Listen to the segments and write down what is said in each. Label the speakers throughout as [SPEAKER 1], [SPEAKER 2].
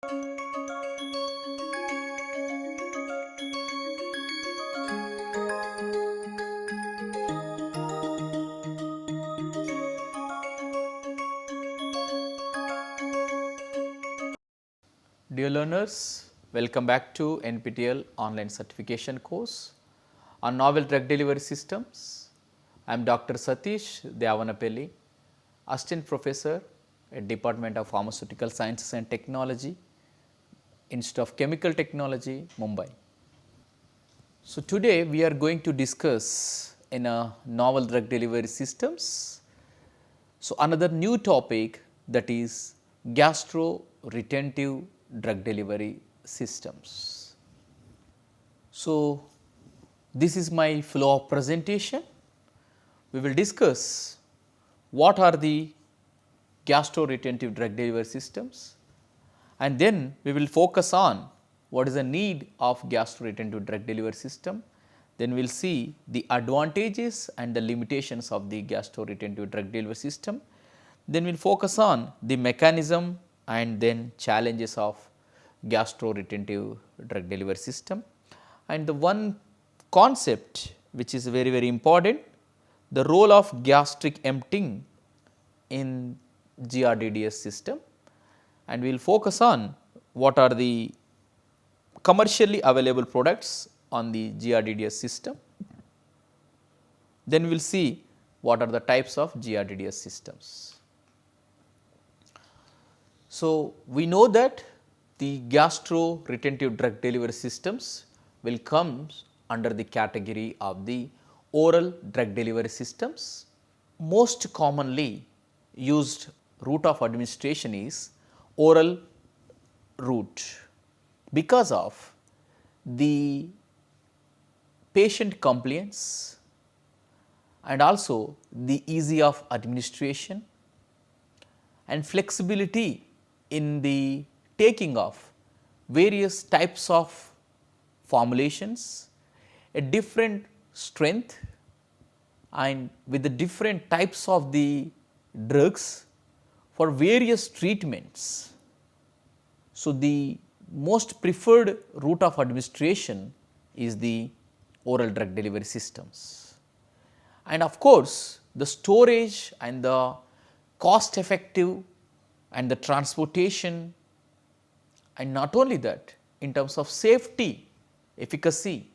[SPEAKER 1] Dear learners, welcome back to NPTEL online certification course on novel drug delivery systems. I am Dr. Satish Devanapelli, Assistant Professor at Department of Pharmaceutical Sciences and Technology, Institute of Chemical Technology, Mumbai. So, today we are going to discuss in a novel drug delivery systems. So, another new topic, that is gastroretentive drug delivery systems. So, this is my flow of presentation. We will discuss what are the gastroretentive drug delivery systems, and then we will focus on what is the need of gastroretentive drug delivery system. Then we will see the advantages and the limitations of the gastroretentive drug delivery system. Then we will focus on the mechanism and then challenges of gastroretentive drug delivery system. And the one concept which is very important, the role of gastric emptying in GRDDS system, and we will focus on what are the commercially available products on the GRDDS system. Then we will see what are the types of GRDDS systems. So, we know that the gastroretentive drug delivery systems will come under the category of the oral drug delivery systems. Most commonly used route of administration is oral route because of the patient compliance and also the ease of administration and flexibility in the taking of various types of formulations, a different strength and with the different types of the drugs for various treatments. So, the most preferred route of administration is the oral drug delivery systems. And of course, the storage and the cost effective and the transportation, and not only that, in terms of safety, efficacy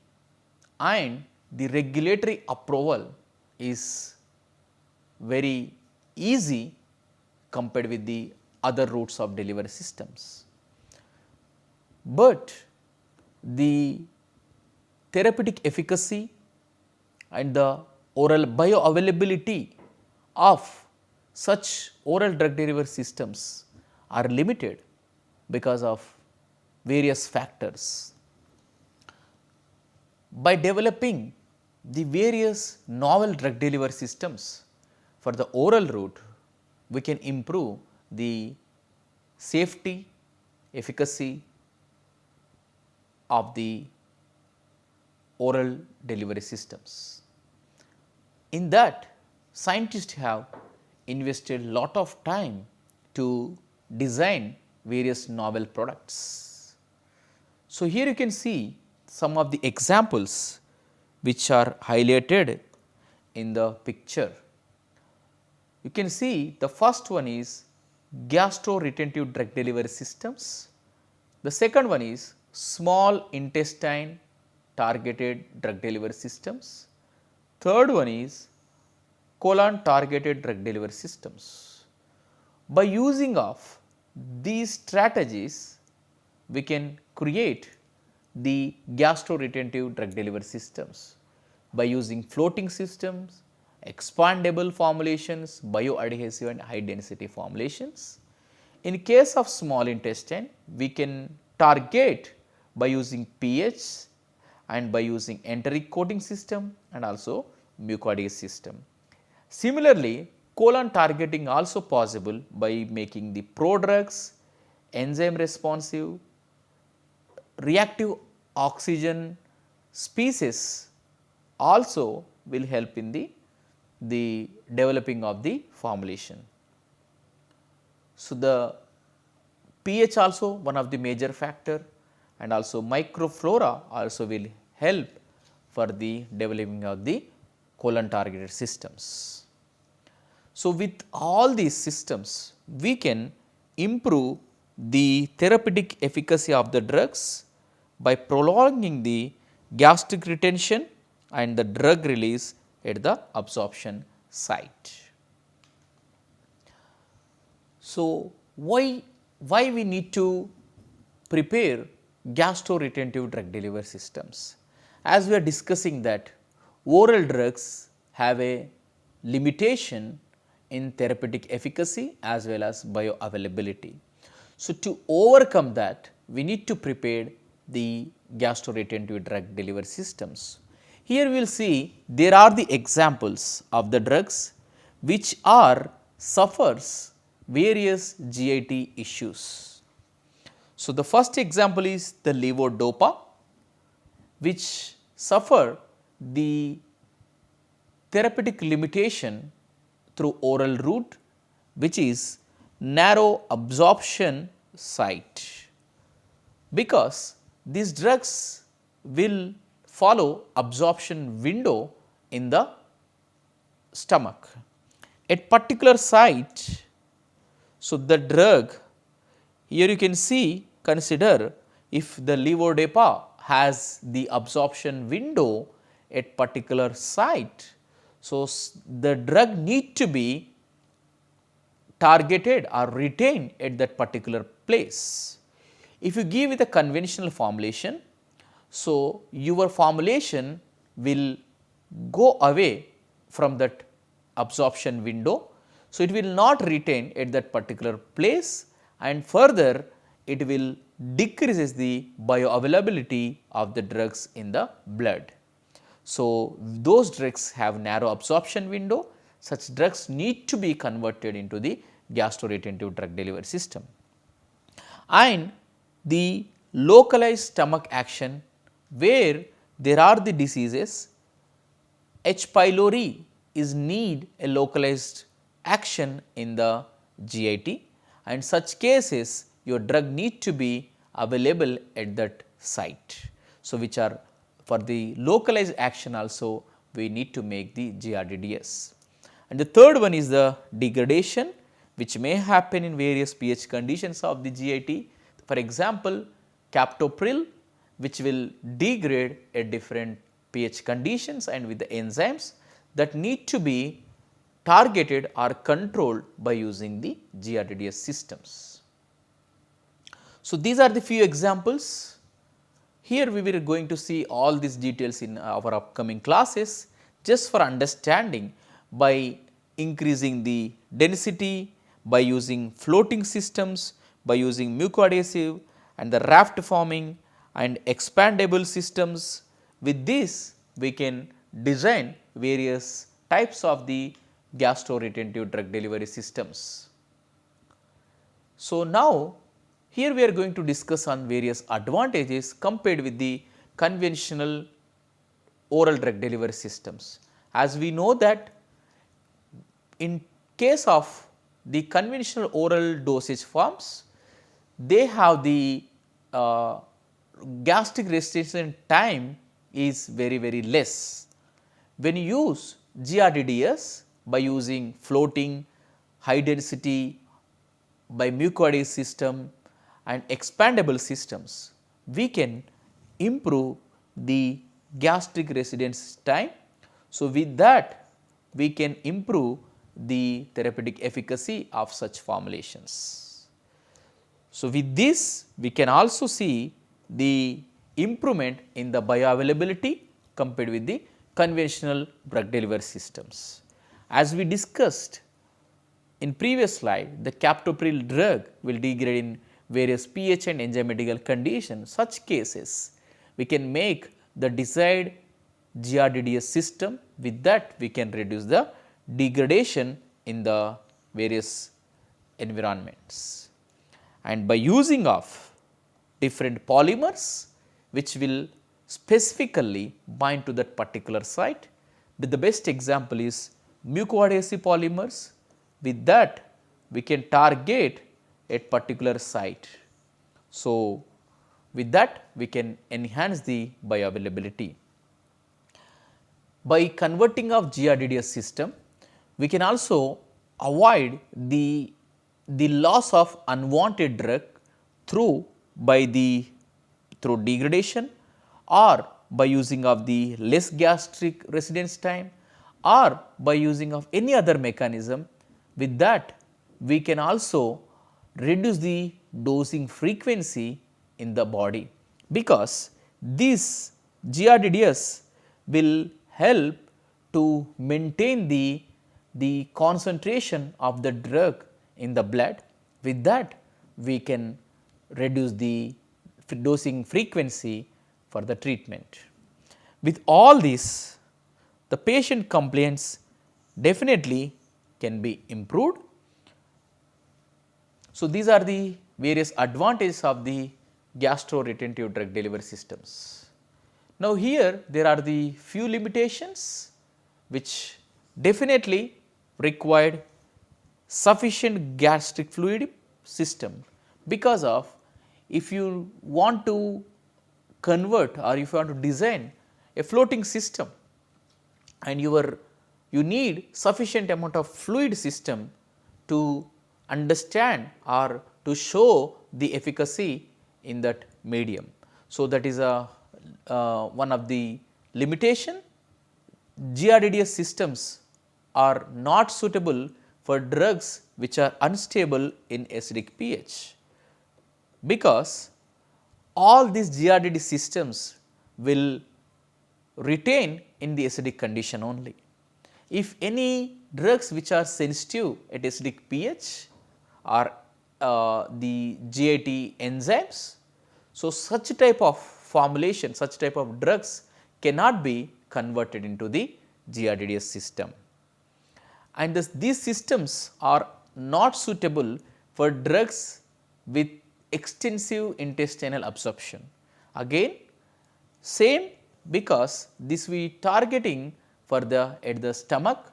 [SPEAKER 1] and the regulatory approval is very easy compared with the other routes of delivery systems. But the therapeutic efficacy and the oral bioavailability of such oral drug delivery systems are limited because of various factors. By developing the various novel drug delivery systems for the oral route, we can improve the safety, efficacy of the oral delivery systems. In that, scientists have invested lot of time to design various novel products. So, here you can see some of the examples which are highlighted in the picture. You can see the first one is gastroretentive drug delivery systems. The second one is small intestine targeted drug delivery systems. Third one is colon targeted drug delivery systems. By using of these strategies, we can create the gastroretentive drug delivery systems by using floating systems, expandable formulations, bioadhesive and high density formulations. In case of small intestine, we can target by using pH and by using enteric coating system and also mucoidase system. Similarly, colon targeting also possible by making the prodrugs, enzyme responsive, reactive oxygen species also will help in the developing of the formulation. So, the pH also one of the major factor, and also microflora also will help for the developing of the colon targeted systems. So, with all these systems we can improve the therapeutic efficacy of the drugs by prolonging the gastric retention and the drug release at the absorption site. So, why we need to prepare gastroretentive drug delivery systems? As we are discussing that oral drugs have a limitation in therapeutic efficacy as well as bioavailability. So, to overcome that we need to prepare the gastroretentive drug delivery systems. Here we will see there are the examples of the drugs which are suffers various GIT issues. So, the first example is the levodopa, which suffer the therapeutic limitation through oral route, which is narrow absorption site, because these drugs will follow absorption window in the stomach at particular site. So, the drug here you can see, consider if the levodopa has the absorption window at particular site. So, the drug need to be targeted or retained at that particular place. If you give it a conventional formulation, so your formulation will go away from that absorption window. So, it will not retain at that particular place, and further it will decreases the bioavailability of the drugs in the blood. So, those drugs have narrow absorption window, such drugs need to be converted into the gastroretentive drug delivery system. And the localized stomach action, where there are the diseases, H. pylori is need a localized action in the GIT, and such cases your drug need to be available at that site. So, which are for the localized action also we need to make the GRDDS. And the third one is the degradation, which may happen in various pH conditions of the GIT. For example, captopril, which will degrade at different pH conditions and with the enzymes that need to be targeted or controlled by using the GRDDS systems. So, these are the few examples. Here we were going to see all these details in our upcoming classes, just for understanding by increasing the density, by using floating systems, by using mucoadhesive and the raft forming and expandable systems. With this we can design various types of the gastroretentive drug delivery systems. So, now here we are going to discuss on various advantages compared with the conventional oral drug delivery systems. As we know that in case of the conventional oral dosage forms, they have the gastric restriction time is very less. When you use GRDDS by using floating, high density, by mucoadhesive system and expandable systems, we can improve the gastric residence time. So, with that we can improve the therapeutic efficacy of such formulations. So, with this we can also see the improvement in the bioavailability compared with the conventional drug delivery systems. As we discussed in previous slide, the captopril drug will degrade in various pH and enzymatical conditions. Such cases we can make the desired GRDDS system. With that we can reduce the degradation in the various environments. And by using of different polymers which will specifically bind to that particular site, the best example is mucoadhesive polymers. With that we can target at particular site. So, with that we can enhance the bioavailability. By converting of GRDDS system, we can also avoid the loss of unwanted drug through through degradation, or by using of the less gastric residence time, or by using of any other mechanism. With that we can also reduce the dosing frequency in the body, because this GRDDS will help to maintain the concentration of the drug in the blood. With that we can reduce the dosing frequency for the treatment. With all this, the patient complaints definitely can be improved. So, these are the various advantages of the gastroretentive drug delivery systems. Now, here there are the few limitations which definitely required sufficient gastric fluid system, because of if you want to convert or if you want to design a floating system and you need sufficient amount of fluid system to understand or to show the efficacy in that medium. So, that is one of the limitation. GRDDS systems are not suitable for drugs which are unstable in acidic pH, because all these GRDD systems will retain in the acidic condition only. If any drugs which are sensitive at acidic pH are the GIT enzymes, so such type of formulation, such type of drugs cannot be converted into the GRDDS system. And these systems are not suitable for drugs with extensive intestinal absorption. Again, same, because this we targeting for at the stomach,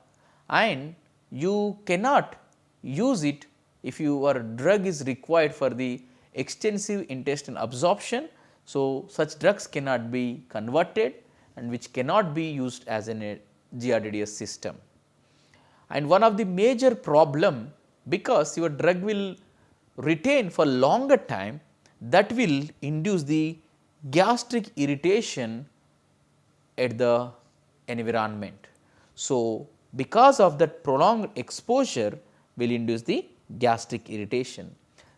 [SPEAKER 1] and you cannot use it if your drug is required for the extensive intestinal absorption. So, such drugs cannot be converted and which cannot be used as a GRDDS system. And one of the major problem, because your drug will retain for longer time, that will induce the gastric irritation at the environment. So, because of that prolonged exposure will induce the gastric irritation.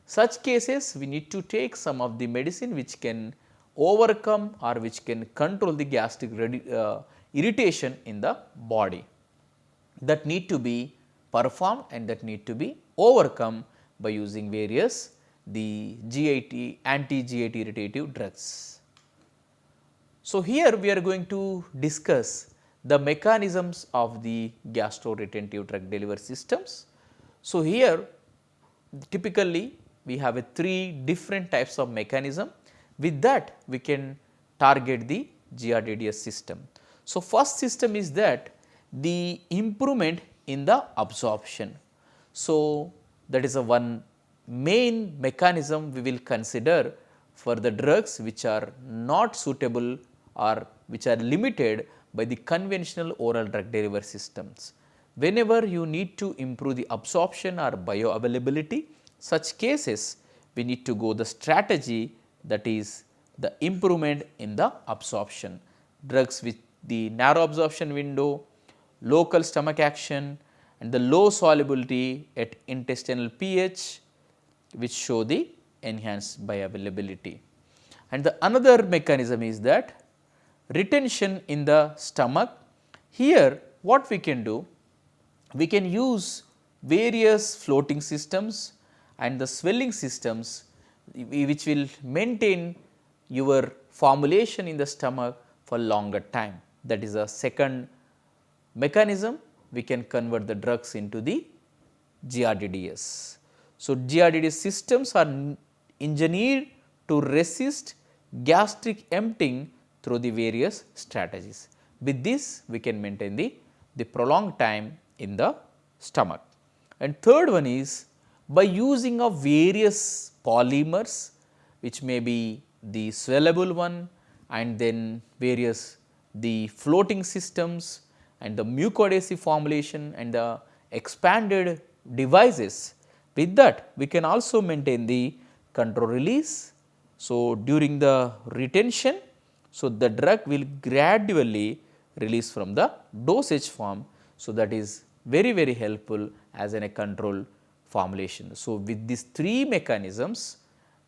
[SPEAKER 1] Such cases we need to take some of the medicine which can overcome or which can control the gastric irritation in the body, that need to be performed and that need to be overcome by using various the GIT anti-GIT irritative drugs. So, here we are going to discuss the mechanisms of the gastroretentive drug delivery systems. So, here typically we have three different types of mechanism. With that we can target the GRDDS system. So, first system is that the improvement in the absorption. So, that is a one main mechanism we will consider for the drugs which are not suitable or which are limited by the conventional oral drug delivery systems. Whenever you need to improve the absorption or bioavailability, such cases we need to go the strategy, that is the improvement in the absorption. Drugs with the narrow absorption window, local stomach action and the low solubility at intestinal pH, which show the enhanced bioavailability. And the another mechanism is that retention in the stomach. Here what we can do, we can use various floating systems and the swelling systems which will maintain your formulation in the stomach for longer time. That is a second mechanism, we can convert the drugs into the GRDDS. So, GRDDS systems are engineered to resist gastric emptying through the various strategies. With this we can maintain the prolonged time in the stomach. And third one is by using of various polymers, which may be the swellable one and then various the floating systems and the mucoadhesive formulation and the expanded devices. With that we can also maintain the control release. So, during the retention, so the drug will gradually release from the dosage form. So, that is very helpful as in a control formulation. So, with these three mechanisms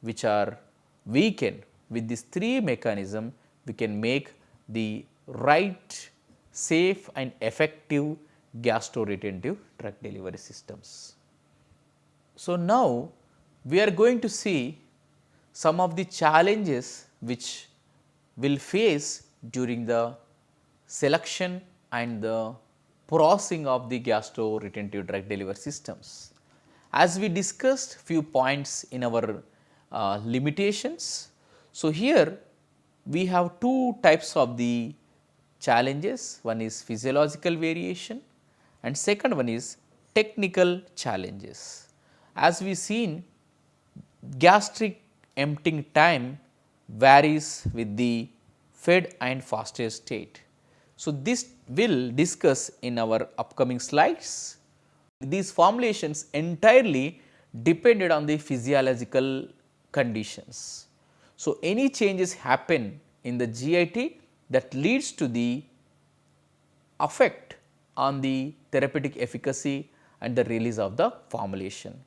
[SPEAKER 1] which are weakened, with these three mechanisms we can make the right, safe and effective gastroretentive drug delivery systems. So, now we are going to see some of the challenges which will face during the selection and the processing of the gastroretentive drug delivery systems. As we discussed few points in our limitations. So, here we have two types of the challenges, one is physiological variation and second one is technical challenges. As we seen, gastric emptying time varies with the fed and fasted state. So, this will discuss in our upcoming slides. These formulations entirely depended on the physiological conditions. So, any changes happen in the GIT that leads to the effect on the therapeutic efficacy and the release of the formulation.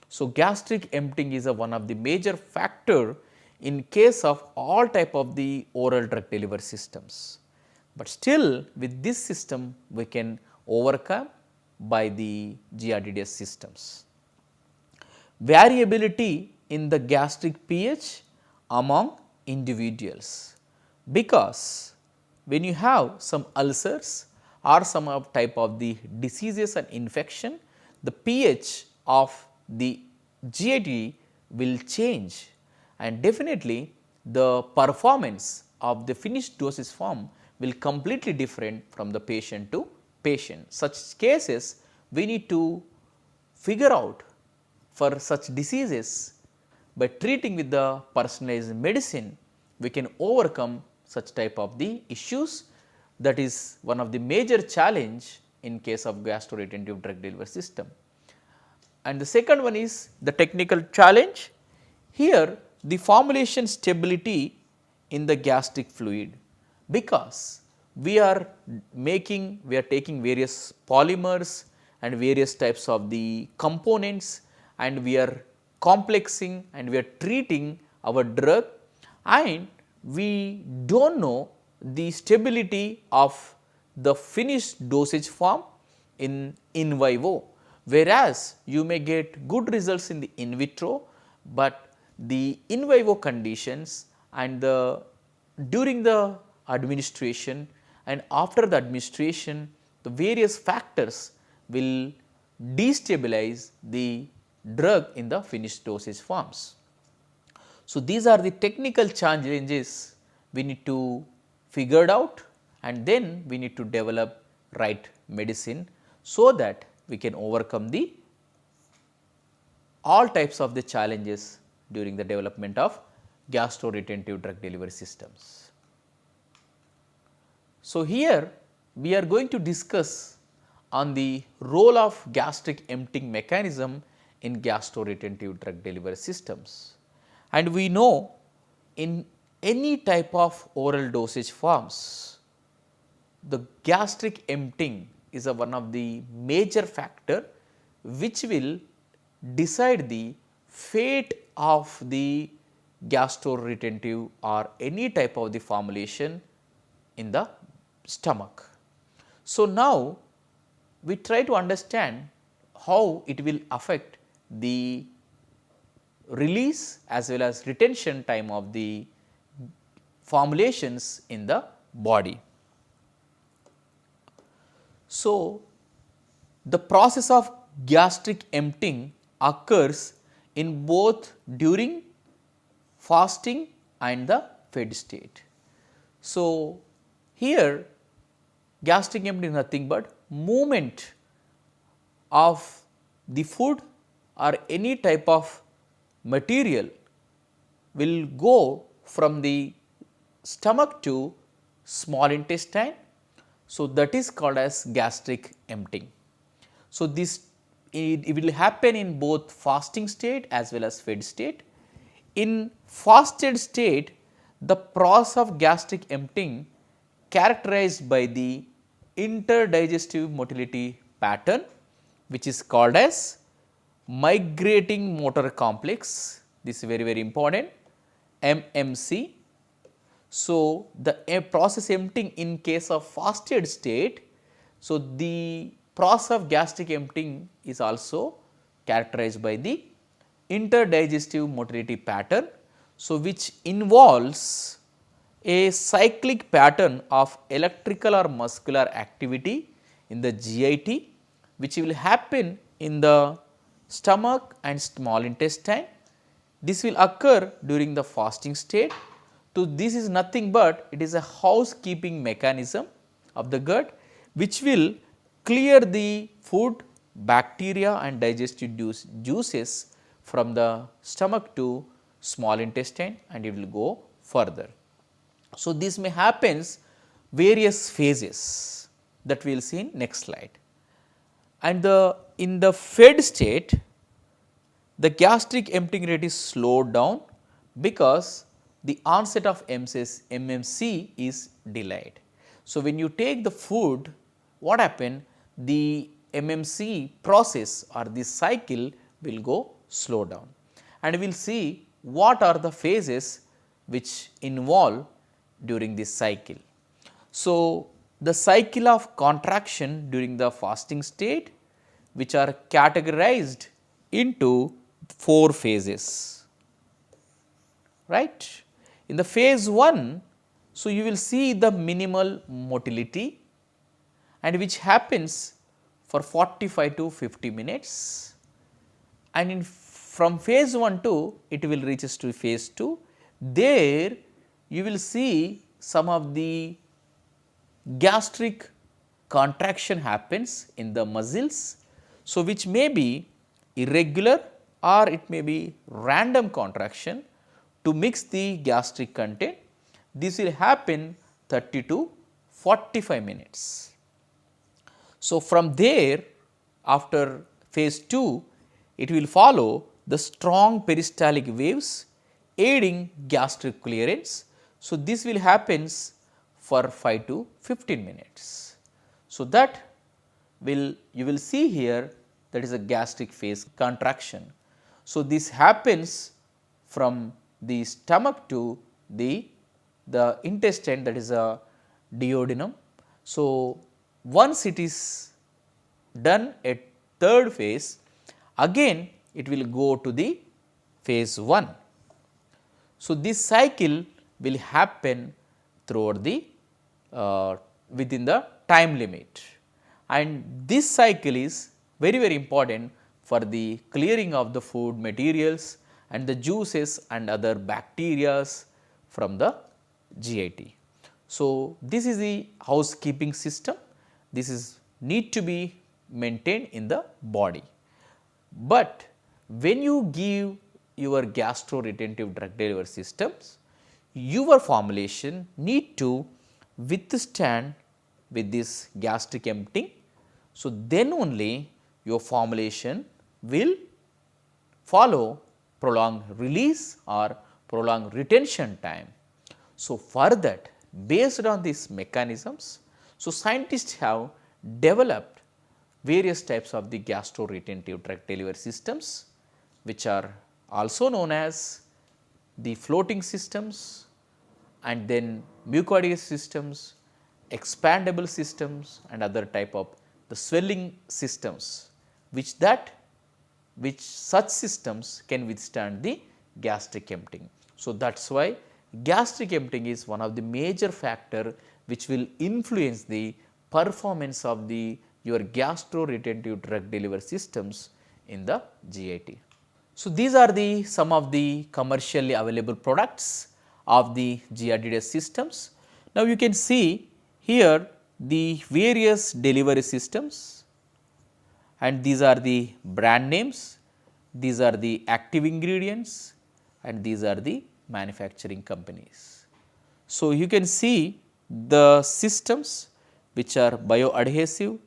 [SPEAKER 1] So, gastric emptying is one of the major factor in case of all type of the oral drug delivery systems, but still with this system we can overcome by the GRDDS systems. Variability in the gastric pH among individuals, because when you have some ulcers or some type of the diseases and infection, the pH of the GIT will change and definitely the performance of the finished dosage form will completely different from the patient to patient. Such cases we need to figure out for such diseases. By treating with the personalized medicine, we can overcome such type of the issues. That is one of the major challenge in case of gastroretentive drug delivery system. And the second one is the technical challenge. Here the formulation stability in the gastric fluid, because we are taking various polymers and various types of the components and we are complexing and we are treating our drug and we do not know the stability of the finished dosage form in vivo, whereas you may get good results in the in vitro, but the in vivo conditions and the during the administration and after the administration, the various factors will destabilize the drug in the finished dosage forms. So, these are the technical challenges we need to figure it out and then we need to develop right medicine, so that we can overcome the all types of the challenges during the development of gastroretentive drug delivery systems. So, here we are going to discuss on the role of gastric emptying mechanism in gastroretentive drug delivery systems. And we know in any type of oral dosage forms, the gastric emptying is one of the major factor which will decide the fate of the gastroretentive or any type of the formulation in the stomach. So, now we try to understand how it will affect the release as well as retention time of the formulations in the body. So, the process of gastric emptying occurs in both during fasting and the fed state. So, here gastric emptying is nothing but movement of the food or any type of material will go from the stomach to small intestine. So, that is called as gastric emptying. So, this it will happen in both fasting state as well as fed state. In fasted state, the process of gastric emptying characterized by the interdigestive motility pattern, which is called as migrating motor complex. This is very important, MMC. So, the process emptying in case of fasted state, so the process of gastric emptying is also characterized by the interdigestive motility pattern. So, which involves a cyclic pattern of electrical or muscular activity in the GIT, which will happen in the stomach and small intestine. This will occur during the fasting state. So, this is nothing but it is a housekeeping mechanism of the gut, which will clear the food, bacteria and digestive juices from the stomach to small intestine, and it will go further. So, this may happens various phases that we will see in next slide. And in the fed state, the gastric emptying rate is slowed down because the onset of MMC is delayed. So, when you take the food, what happen? The MMC process or the cycle will go slow down, and we will see what are the phases which involve during this cycle. So, the cycle of contraction during the fasting state, which are categorized into 4 phases, right. In the phase 1, so you will see the minimal motility, and which happens for 45 to 50 minutes, and from phase 1 to it will reaches to phase 2. There you will see some of the gastric contraction happens in the muscles. So, which may be irregular or it may be random contraction to mix the gastric content. This will happen 30 to 45 minutes. So, from there after phase 2, it will follow the strong peristaltic waves aiding gastric clearance. So, this will happens for 5 to 15 minutes. So, that you will see here, that is a gastric phase contraction. So, this happens from the stomach to the intestine, that is a duodenum. So, once it is done at third phase, again it will go to the phase 1. So, this cycle will happen throughout the within the time limit, and this cycle is very important for the clearing of the food materials and the juices and other bacterias from the GIT. So, this is the housekeeping system, this is need to be maintained in the body. But when you give your gastroretentive drug delivery systems, your formulation need to withstand with this gastric emptying. So, then only your formulation will follow prolonged release or prolonged retention time. So, for that, based on these mechanisms, so scientists have developed various types of the gastroretentive drug delivery systems, which are also known as the floating systems, and then mucoidal systems, expandable systems, and other type of the swelling systems, which such systems can withstand the gastric emptying. So, that is why gastric emptying is one of the major factor which will influence the performance of your gastroretentive drug delivery systems in the GIT. So, these are some of the commercially available products of the GRDDS systems. Now, you can see here the various delivery systems, and these are the brand names. these are the active ingredients and these are the manufacturing companies. So, you can see the systems which are bioadhesive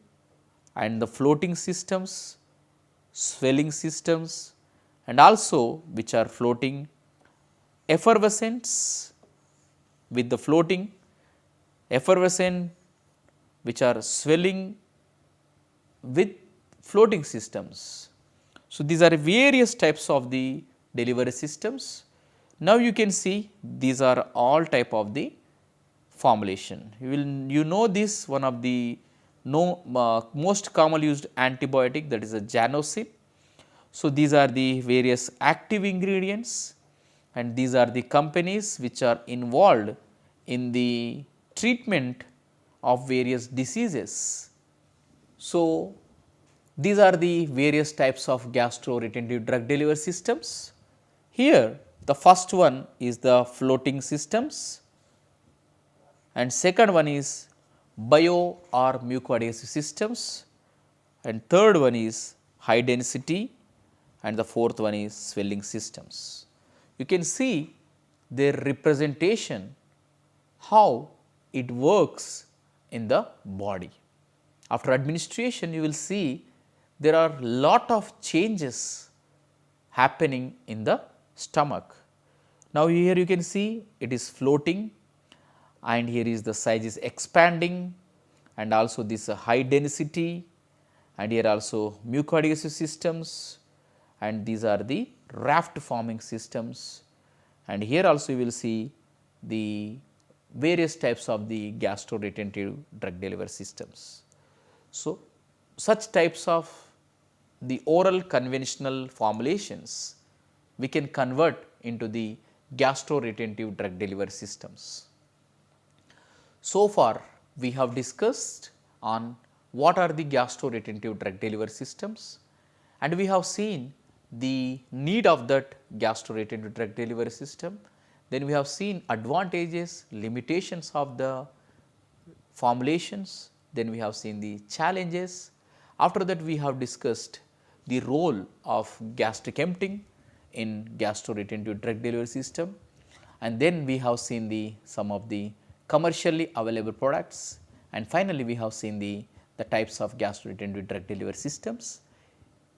[SPEAKER 1] and the floating systems, swelling systems and also which are floating effervescents with the floating effervescent which are swelling with floating systems. So, these are various types of the delivery systems. Now, you can see these are all type of the formulation. You know this one of the most commonly used antibiotic, that is a Janocin. So, these are the various active ingredients and these are the companies which are involved in the treatment of various diseases. So, these are the various types of gastroretentive drug delivery systems. Here the first one is the floating systems and second one is bio or mucoadhesive systems and third one is high density and the fourth one is swelling systems. You can see their representation, how it works in the body. After administration, you will see there are lot of changes happening in the stomach. Now, here you can see it is floating and here is the size is expanding and also this high density and here also mucoadhesive systems and these are the raft forming systems and here also you will see the various types of the gastroretentive drug delivery systems. So, such types of the oral conventional formulations we can convert into the gastroretentive drug delivery systems. So far we have discussed on what are the gastroretentive drug delivery systems and we have seen the need of that gastroretentive drug delivery system. Then we have seen advantages, limitations of the formulations, then we have seen the challenges. After that we have discussed the role of gastric emptying in gastroretentive drug delivery system and then we have seen the some of the commercially available products and finally we have seen the types of gastroretentive drug delivery systems.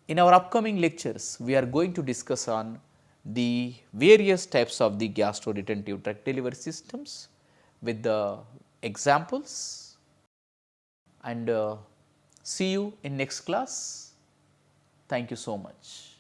[SPEAKER 1] In our upcoming lectures we are going to discuss on the various types of the gastroretentive drug delivery systems with the examples and see you in next class. Thank you so much.